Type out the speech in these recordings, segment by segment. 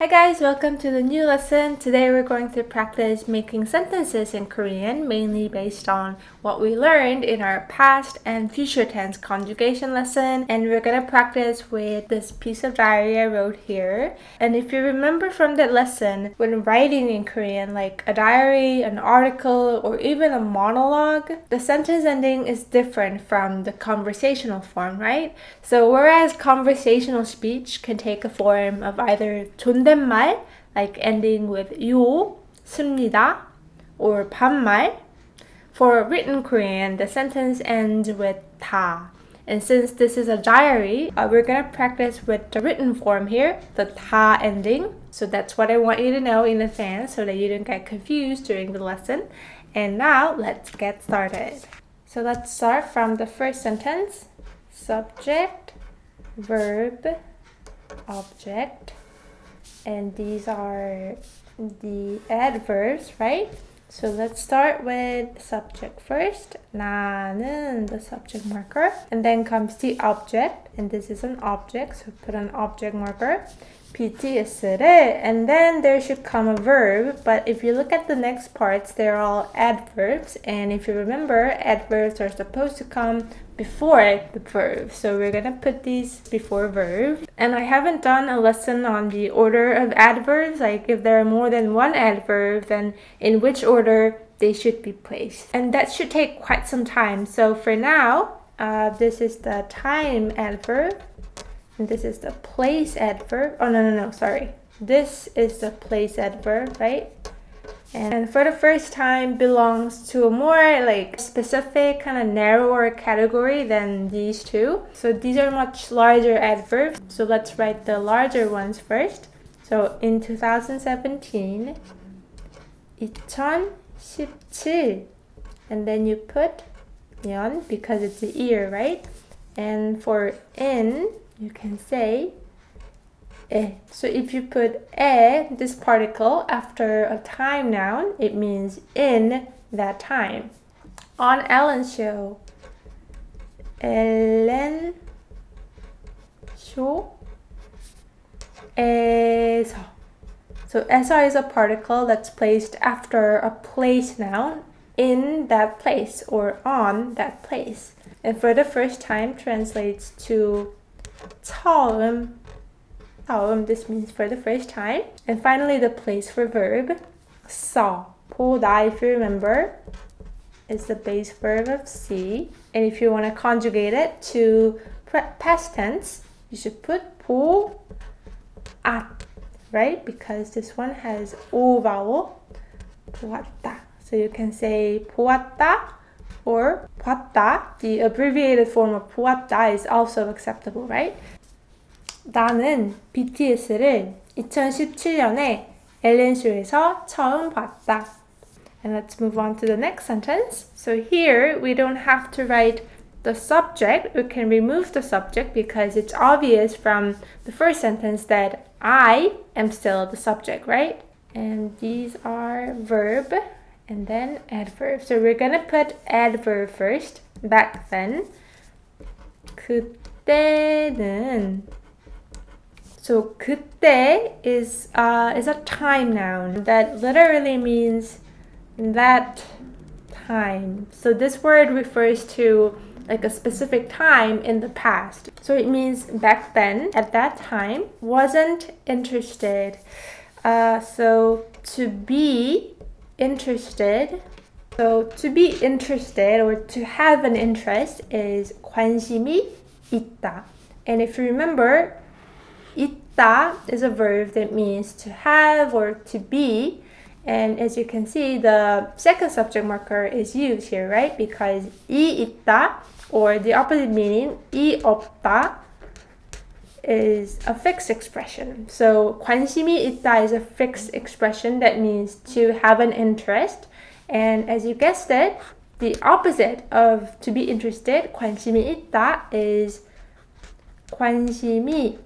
Hi guys, welcome to the new lesson. Today we're going to practice making sentences in Korean, mainly based on what we learned in our past and future tense conjugation lesson. And we're going to practice with this piece of diary I wrote here. And if you remember from that lesson, when writing in Korean, like a diary, an article, or even a monologue, the sentence ending is different from the conversational form, right? So whereas conversational speech can take a form of either 존댓말, like ending with 요, 습니다, or 반말, for written Korean, the sentence ends with 다. And since this is a diary, we're going to practice with the written form here, the 다 ending. So that's what I want you to know in advance so that you don't get confused during the lesson. And now let's get started. So let's start from the first sentence. Subject, verb, object. And these are the adverbs, right? So let's start with subject first. 나는, the subject marker. And then comes the object. And this is an object, so put an object marker. BTS를. And then there should come a verb. But if you look at the next parts, they're all adverbs. And if you remember, adverbs are supposed to come before the verb. So we're gonna put these before verbs. And I haven't done a lesson on the order of adverbs, like if there are more than one adverb, then in which order they should be placed. And that should take quite some time. So for now, this is the time adverb. And this is the place adverb. Oh, no, sorry. This is the place adverb, right? And for the first time belongs to a more like specific kind of narrower category than these two. So these are much larger adverbs. So let's write the larger ones first. So in 2017, 2017. And then you put 년 because it's a year, right? And for in, you can say 에. So if you put 에, this particle, after a time noun, it means in that time. On Ellen's show, Ellen show 에서. So 에서 is a particle that's placed after a place noun, in that place or on that place. And for the first time translates to 처음. This means for the first time. And finally, the place for verb, 써. 보다, if you remember, is the base verb of see. And if you want to conjugate it to past tense, you should put 보았, right? Because this one has O vowel, 보았다. So you can say 보았다 or 봤다. The abbreviated form of 보았다 is also acceptable, right? 나는 BTS를 2017년에 엘렌쇼에서 처음 봤다. And let's move on to the next sentence. So here we don't have to write the subject. We can remove the subject because it's obvious from the first sentence that I am still the subject, right? And these are verb and then adverb. So we're gonna put adverb first. Back then. 그때는. So 그때 is a time noun that literally means that time. So this word refers to like a specific time in the past. So it means back then, at that time, wasn't interested. So to be interested. So to be interested or to have an interest is 관심이 있다. And if you remember, 있다 is a verb that means to have or to be. And as you can see, the second subject marker is used here, right? Because 이 있다, or the opposite meaning, 이 없다, is a fixed expression. So 관심이 있다 is a fixed expression that means to have an interest. And as you guessed it, the opposite of to be interested, 관심이 있다, is 관심이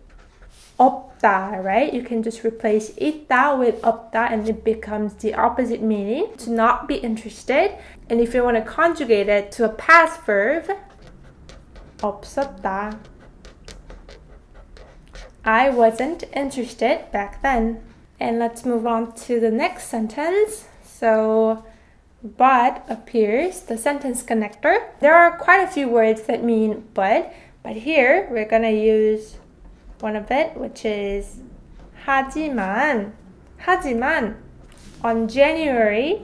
없다, right? You can just replace 있다 with 없다 and it becomes the opposite meaning, to not be interested. And if you want to conjugate it to a past verb, 없었다. I wasn't interested back then. And let's move on to the next sentence. So, but appears, the sentence connector. There are quite a few words that mean but here we're gonna use one of it, which is 하지만. 하지만 on January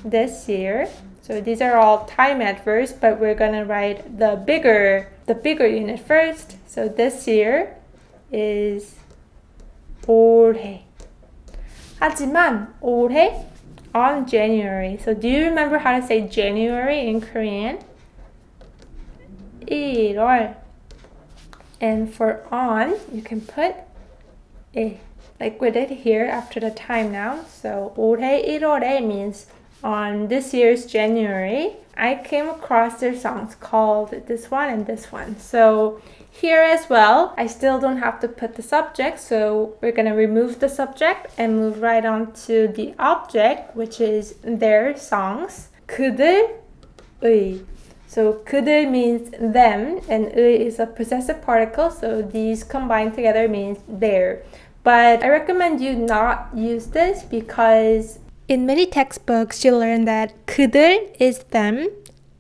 this year. So these are all time adverbs, but we're gonna write the bigger unit first. So this year is 올해. 하지만 올해 on January. So do you remember how to say January in Korean? 1월. And for on, you can put 에, like we did here after the time noun. So 올해 1월에 means on this year's January. I came across their songs called this one and this one. So here as well, I still don't have to put the subject, so we're going to remove the subject and move right on to the object, which is their songs. 그들의. So 그들 means them, and 의 is a possessive particle, so these combined together means their. But I recommend you not use this because in many textbooks you learn that 그들 is them,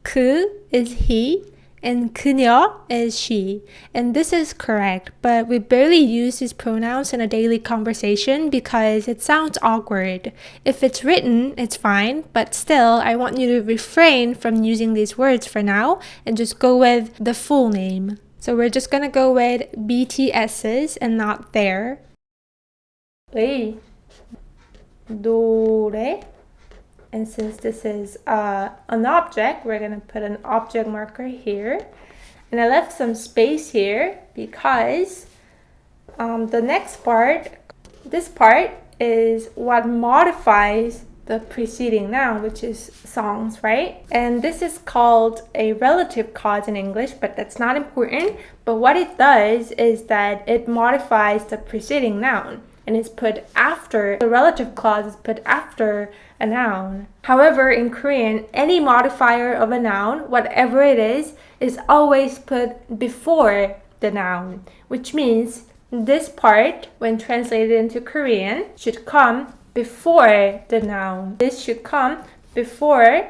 그 is he, and 그녀 is she. And this is correct, but we barely use these pronouns in a daily conversation because it sounds awkward. If it's written, it's fine, but still, I want you to refrain from using these words for now and just go with the full name. So we're just gonna go with BTS's and not their. 의, 노래. And since this is an object, we're going to put an object marker here. And I left some space here because the next part, this part is what modifies the preceding noun, which is songs, right? And this is called a relative clause in English, but that's not important. But what it does is that it modifies the preceding noun. And it's put after, the relative clause is put after a noun. However, in Korean, any modifier of a noun, whatever it is always put before the noun, which means this part, when translated into Korean, should come before the noun. This should come before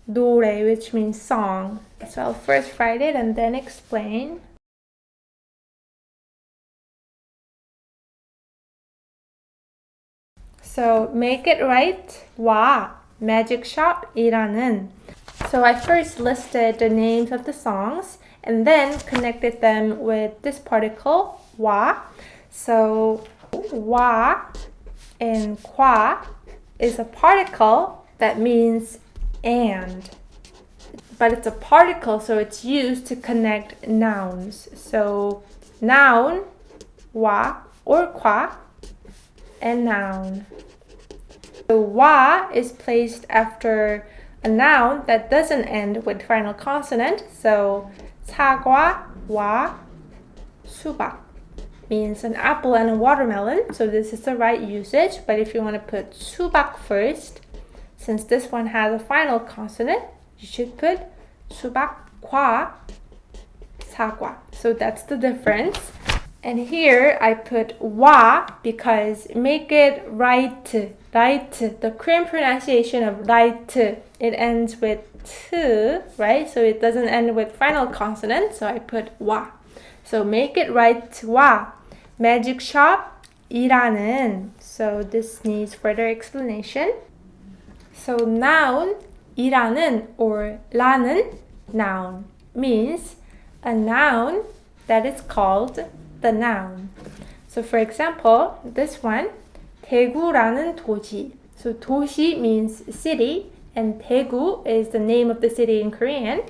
노래, which means song. So I'll first write it and then explain. So make it right. 와, magic shop이라는. So I first listed the names of the songs and then connected them with this particle, 와. So 와 and 과 is a particle that means and. But it's a particle, so it's used to connect nouns. So noun, 와 or 과, and noun. So 와 is placed after a noun that doesn't end with final consonant. So 사과, 와, 수박 means an apple and a watermelon. So this is the right usage. But if you want to put 수박 first, since this one has a final consonant, you should put 수박과 사과. So that's the difference. And here I put 와 because make it right. Right. The Korean pronunciation of right, it ends with t, right? So it doesn't end with final consonant. So I put 와. So make it right. 와. Magic shop이라는. So this needs further explanation. So noun 이라는 or 라는 noun means a noun that is called the noun. So for example, this one, 대구라는 도시. So 도시 means city and 대구 is the name of the city in Korean.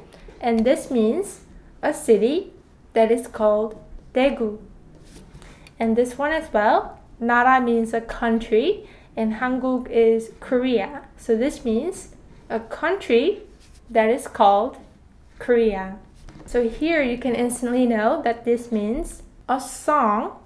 And this means a city that is called 대구. And this one as well, 나라 means a country and 한국 is Korea. So this means a country that is called Korea. So here you can instantly know that this means a song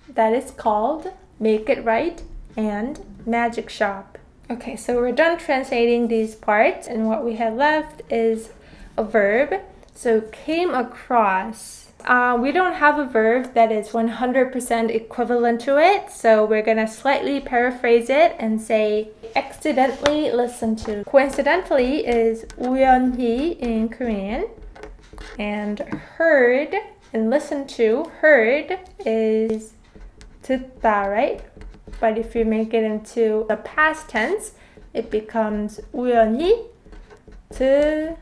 that is called Make It Right and Magic Shop. Okay, so we're done translating these parts and what we have left is a verb. So came across. we don't have a verb that is 100% equivalent to it, so we're gonna slightly paraphrase it and say accidentally listen to. Coincidentally is 우연히 in Korean, and heard and listen to, heard is 듣다, right? But if you make it into the past tense, it becomes 우연히 들었다.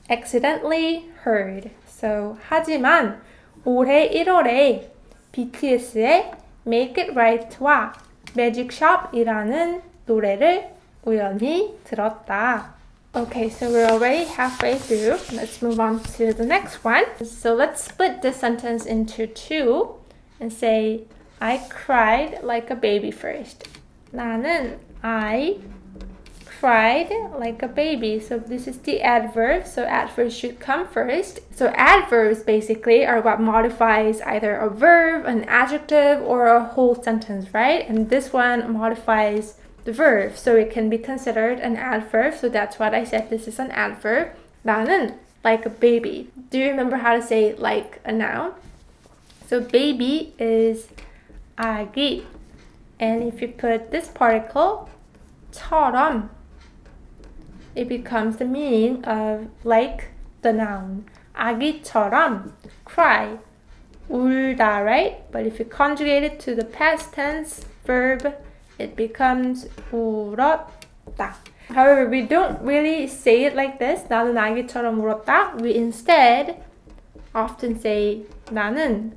Accidentally heard. So 하지만 올해 1월에 BTS의 Make It Right와 Magic Shop이라는 노래를 우연히 들었다. Okay, so we're already halfway through. Let's move on to the next one. So let's split this sentence into two and say I cried like a baby first. 나는 I cried like a baby. So this is the adverb. So adverbs should come first. So adverbs basically are what modifies either a verb, an adjective, or a whole sentence, right? And this one modifies the verb. So it can be considered an adverb. So that's what I said. This is an adverb. 나는 like a baby. Do you remember how to say like a noun? So baby is 아기. And if you put this particle, 처럼, it becomes the meaning of like the noun. 아기처럼, cry, 울다, right? But if you conjugate it to the past tense verb, it becomes 울었다. However, we don't really say it like this. 나는 아기처럼 울었다. We instead often say 나는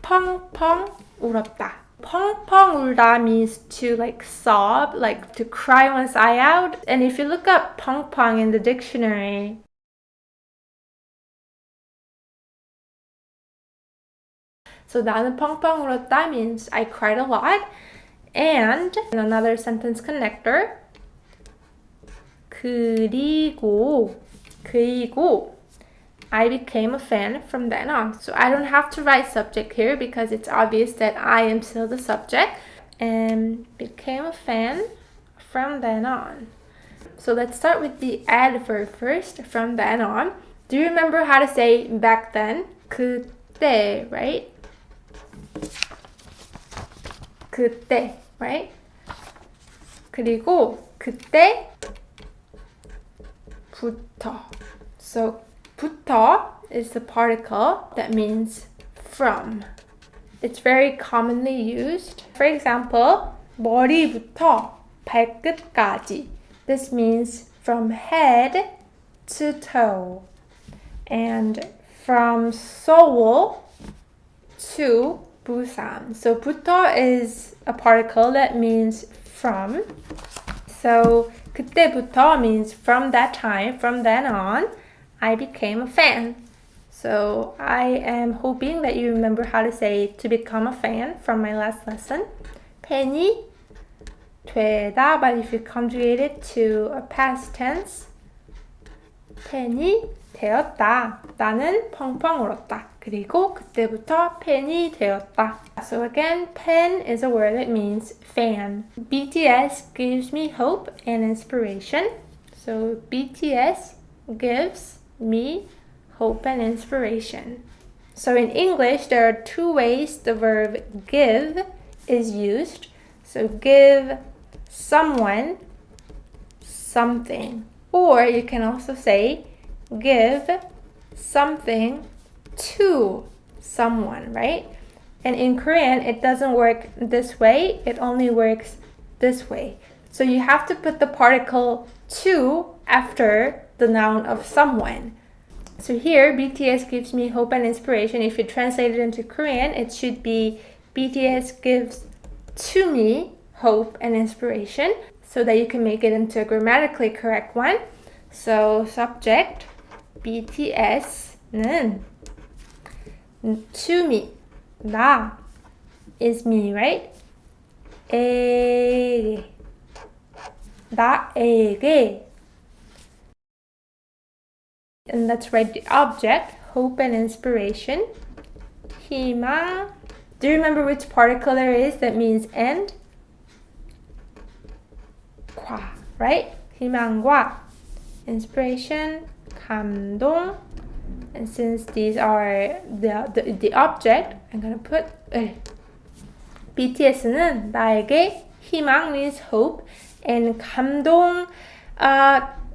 펑펑 울었다. 펑펑 울다 means to like sob, like to cry one's eye out. And if you look up 펑펑 in the dictionary, so 나는 펑펑 울었다 means I cried a lot. And another sentence connector, 그리고 I became a fan from then on. So I don't have to write subject here because it's obvious that I am still the subject. And became a fan from then on. So let's start with the adverb first, from then on. Do you remember how to say back then? 그때, right? 그때, right? 그리고 그때부터. So 부터 is the particle that means from. It's very commonly used. For example, 머리부터 발끝까지. This means from head to toe. And from Seoul to Busan. So 부터 is a particle that means from. So 그때부터 means from that time, from then on, I became a fan. So I am hoping that you remember how to say to become a fan from my last lesson. 팬이 되다, but if you conjugate it to a past tense, 팬이 되었다. 나는 펑펑 울었다. 그리고 그때부터 팬이 되었다. So again, 팬 is a word that means fan. BTS gives me hope and inspiration. So BTS gives me hope and inspiration. So in English, there are two ways the verb give is used. So give someone something. Or you can also say give something to someone, right? And in Korean, it doesn't work this way. It only works this way. So you have to put the particle to after the noun of someone. So here, BTS gives me hope and inspiration. If you translate it into Korean, it should be BTS gives to me hope and inspiration, so that you can make it into a grammatically correct one. So subject, BTS는 to me, 나 is me, right? 에게, 나에게. And let's write the object, hope and inspiration. 희망. Do you remember which particle there is that means and? 과, right? 희망과 inspiration, 감동, And since these are the object, I'm gonna put 을. BTS는 나에게 희망 means hope, and 감동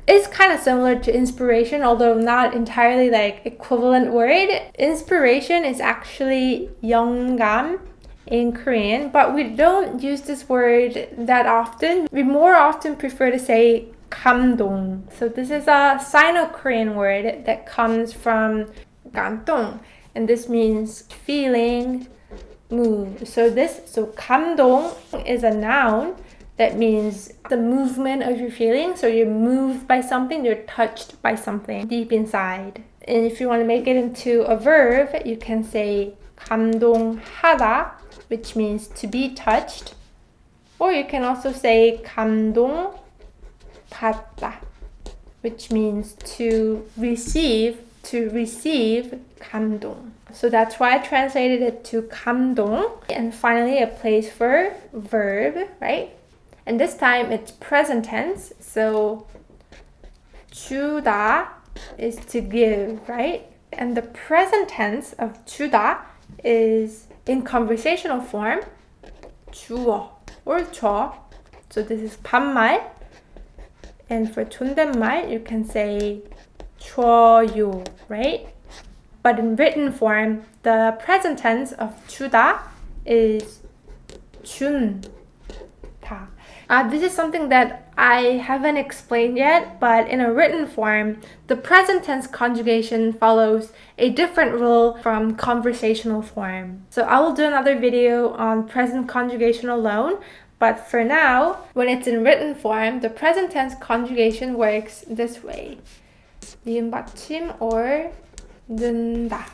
is kind of similar to inspiration, although not entirely like equivalent word. Inspiration is actually 영감 in Korean, but we don't use this word that often. We more often prefer to say 감동. So this is a Sino-Korean word that comes from 감동, and this means feeling, mood. So 감동 is a noun that means the movement of your feelings. So you're moved by something, you're touched by something deep inside. And if you want to make it into a verb, you can say 감동하다, which means to be touched. Or you can also say 감동받다, which means to receive 감동. So that's why I translated it to 감동. And finally, a place for verb, right? And this time it's present tense. So 주다 is to give, right? And the present tense of 주다 is in conversational form 주어 or 줘. So this is 반말. And for 존댓말, you can say 줘요, right? But in written form, the present tense of 주다 is 준다. This is something that I haven't explained yet, but in a written form, the present tense conjugation follows a different rule from conversational form. So I will do another video on present conjugation alone, but for now, when it's in written form, the present tense conjugation works this way. 니은 받침 or 는다.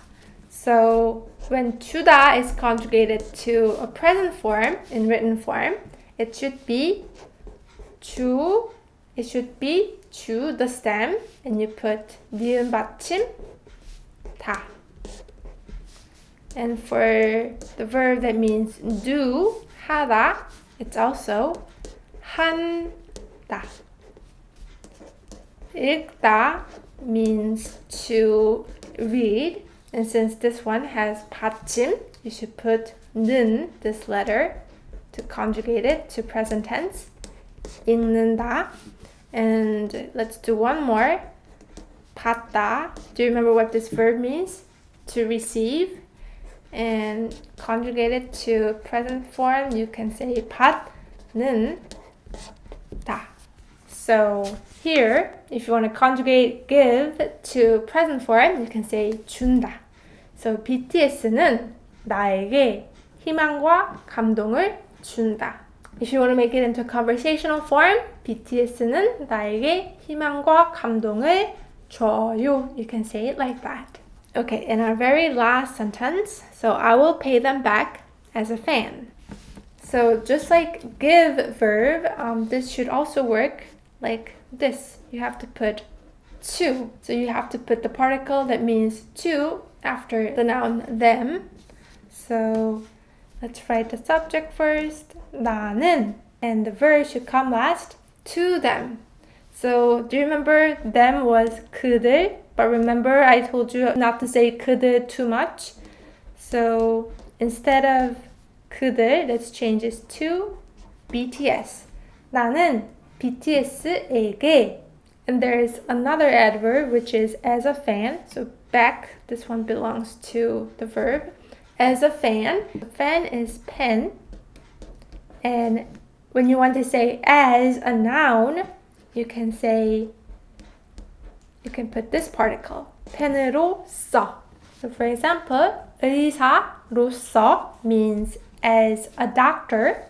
So when 주다 is conjugated to a present form in written form, it should be 주, the stem, and you put 니은 받침 다. And for the verb that means do, 하다, it's also 한다. 읽다 means to read, and since this one has 받침, you should put 는, this letter, to conjugate it to present tense. 읽는다. And let's do one more. 받다. Do you remember what this verb means? To receive. And conjugate it to present form, you can say 받는다. So here, if you want to conjugate give to present form, you can say 준다. So BTS는 나에게 희망과 감동을 준다. If you want to make it into conversational form, BTS는 나에게 희망과 감동을 줘요. You can say it like that. Okay, in our very last sentence, so I will pay them back as a fan. So just like give verb, this should also work like this. You have to put to. So you have to put the particle that means to after the noun them. So let's write the subject first. 나는. And the verb should come last. To them. So do you remember them was 그들? But remember I told you not to say 그들 too much. So instead of 그들, let's change this to BTS. 나는 BTS에게. And there's another adverb which is as a fan. So back, this one belongs to the verb. As a fan. Fan is pen. And when you want to say as a noun, you can put this particle. 펜으로써. So for example, 의사로서 means as a doctor,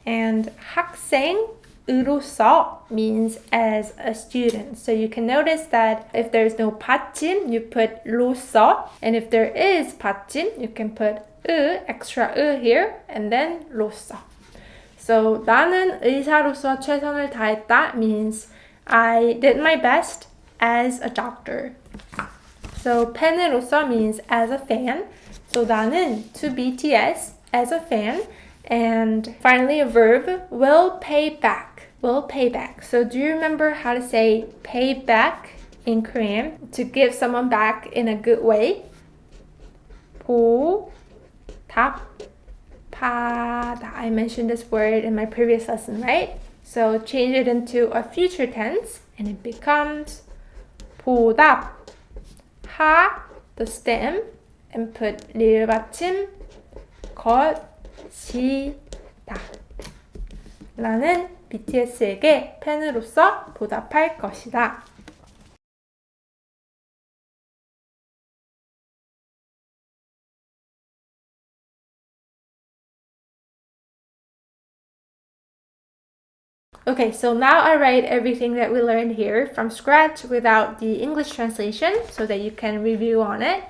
and 학생으로서 means as a student. So you can notice that if there's no 받침, you put 로서, and if there is 받침, you can put extra here, and then 로서. So 나는 의사로서 최선을 다했다 means I did my best as a doctor. So 팬으로서 means as a fan. So 나는 to BTS as a fan. And finally a verb, will pay back. Will pay back. So do you remember how to say pay back in Korean to give someone back in a good way. 보답하다. I mentioned this word in my previous lesson, right? So change it into a future tense and it becomes 보답. 하, the stem, and put 리을 받침 것이다. 나는 BTS에게 팬으로서 보답할 것이다. Okay, so now I write everything that we learned here from scratch without the English translation so that you can review on it.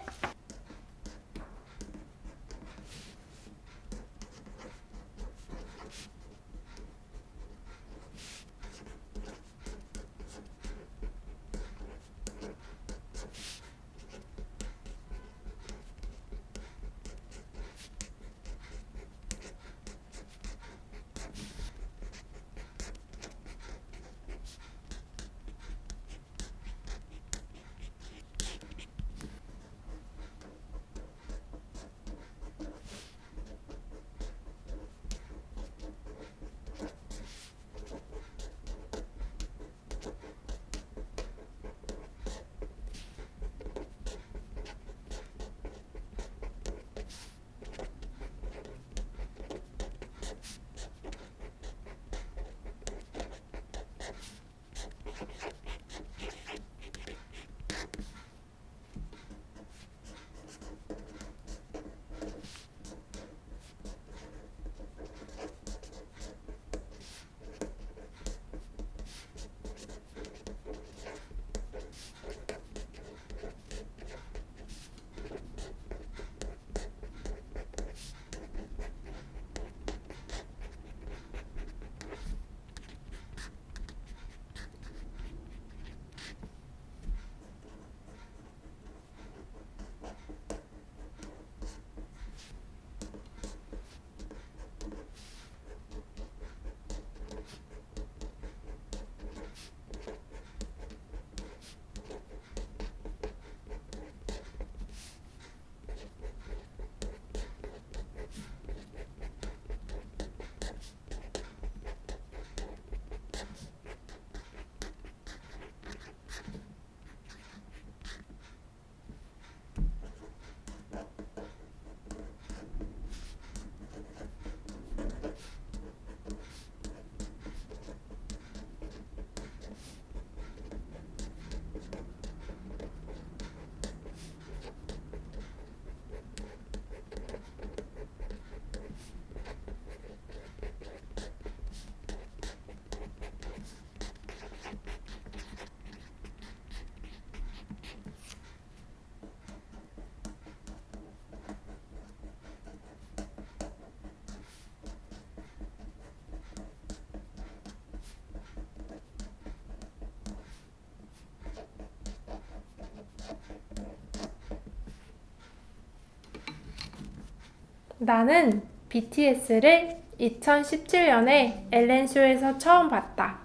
나는 BTS를 2017년에 엘렌쇼에서 처음 봤다.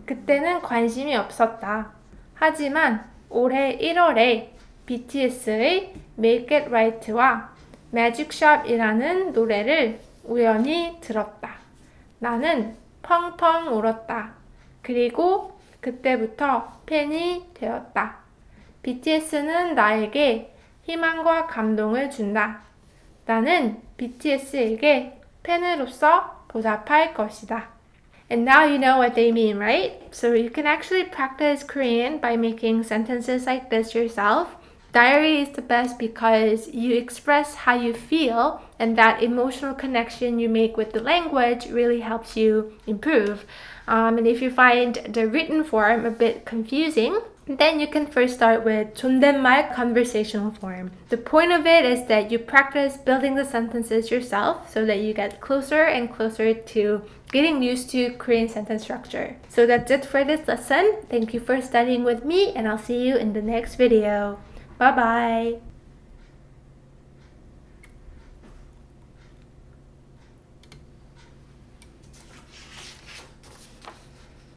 그때는 관심이 없었다. 하지만 올해 1월에 BTS의 Make It Right와 Magic Shop이라는 노래를 우연히 들었다. 나는 펑펑 울었다. 그리고 그때부터 팬이 되었다. BTS는 나에게 희망과 감동을 준다. 나는 BTS에게 팬으로서 보답할 것이다. And now you know what they mean, right? So you can actually practice Korean by making sentences like this yourself. Diary is the best because you express how you feel, and that emotional connection you make with the language really helps you improve. And if you find the written form a bit confusing, then you can first start with 존댓말 conversational form. The point of it is that you practice building the sentences yourself so that you get closer and closer to getting used to Korean sentence structure. So that's it for this lesson. Thank you for studying with me, and I'll see you in the next video. Bye bye!